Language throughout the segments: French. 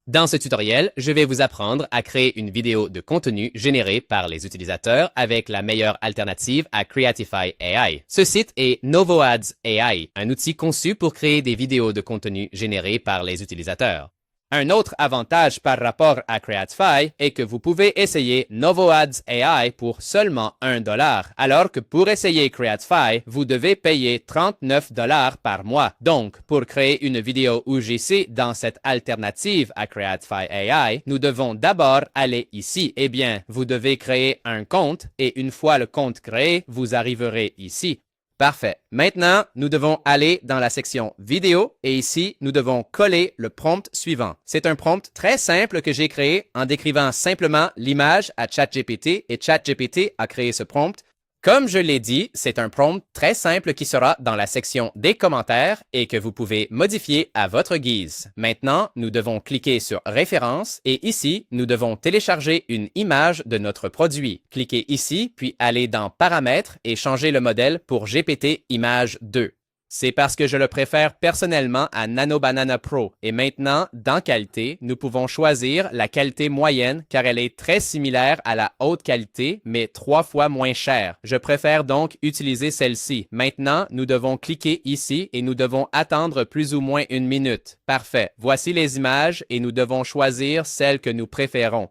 Dans ce tutoriel, je vais vous apprendre à créer une vidéo de contenu générée par les utilisateurs avec la meilleure alternative à Creatify AI. Ce site est NovoAds AI, un outil conçu pour créer des vidéos de contenu générées par les utilisateurs. Un autre avantage par rapport à Creatify est que vous pouvez essayer NovoAds AI pour seulement $1, alors que pour essayer Creatify, vous devez payer $39 par mois. Donc, pour créer une vidéo UGC dans cette alternative à Creatify AI, nous devons d'abord aller ici. Eh bien, vous devez créer un compte et une fois le compte créé, vous arriverez ici. Parfait. Maintenant, nous devons aller dans la section vidéo et ici, nous devons coller le prompt suivant. C'est un prompt très simple que j'ai créé en décrivant simplement l'image à ChatGPT et ChatGPT a créé ce prompt. Comme je l'ai dit, c'est un prompt très simple qui sera dans la section des commentaires et que vous pouvez modifier à votre guise. Maintenant, nous devons cliquer sur Références et ici, nous devons télécharger une image de notre produit. Cliquez ici, puis allez dans Paramètres et changez le modèle pour GPT Image 2. C'est parce que je le préfère personnellement à Nano Banana Pro. Et maintenant, dans Qualité, nous pouvons choisir la qualité moyenne car elle est très similaire à la haute qualité, mais 3 fois moins chère. Je préfère donc utiliser celle-ci. Maintenant, nous devons cliquer ici et nous devons attendre plus ou moins 1 minute. Parfait. Voici les images et nous devons choisir celle que nous préférons.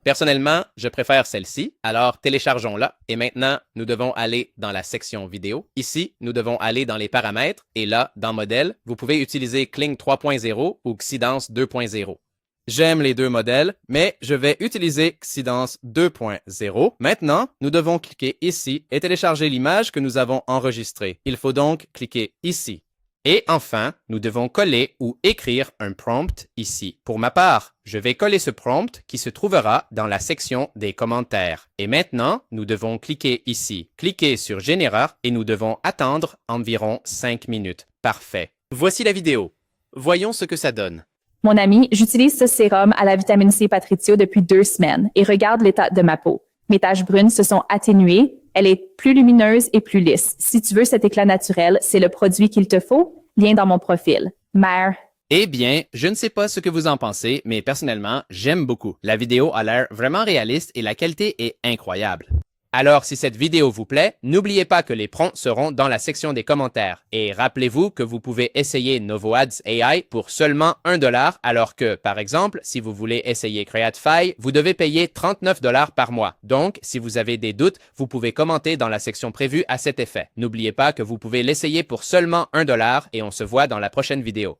Personnellement, je préfère celle-ci, alors téléchargeons-la. Et maintenant, nous devons aller dans la section vidéo. Ici, nous devons aller dans les paramètres et là, dans Modèle, vous pouvez utiliser Kling 3.0 ou Xidance 2.0. J'aime les deux modèles, mais je vais utiliser Xidance 2.0. Maintenant, nous devons cliquer ici et télécharger l'image que nous avons enregistrée. Il faut donc cliquer ici. Et enfin, nous devons coller ou écrire un prompt ici. Pour ma part, je vais coller ce prompt qui se trouvera dans la section des commentaires. Et maintenant, nous devons cliquer ici. Cliquez sur Générer et nous devons attendre environ 5 minutes. Parfait. Voici la vidéo. Voyons ce que ça donne. Mon ami, j'utilise ce sérum à la vitamine C Patricio depuis 2 semaines et regarde l'état de ma peau. Mes taches brunes se sont atténuées, elle est plus lumineuse et plus lisse. Si tu veux cet éclat naturel, c'est le produit qu'il te faut. Lien dans mon profil. Mère. Eh bien, je ne sais pas ce que vous en pensez, mais personnellement, j'aime beaucoup. La vidéo a l'air vraiment réaliste et la qualité est incroyable. Alors, si cette vidéo vous plaît, n'oubliez pas que les prompts seront dans la section des commentaires. Et rappelez-vous que vous pouvez essayer NovoAds AI pour seulement $1, alors que, par exemple, si vous voulez essayer Creatify, vous devez payer $39 par mois. Donc, si vous avez des doutes, vous pouvez commenter dans la section prévue à cet effet. N'oubliez pas que vous pouvez l'essayer pour seulement $1 et on se voit dans la prochaine vidéo.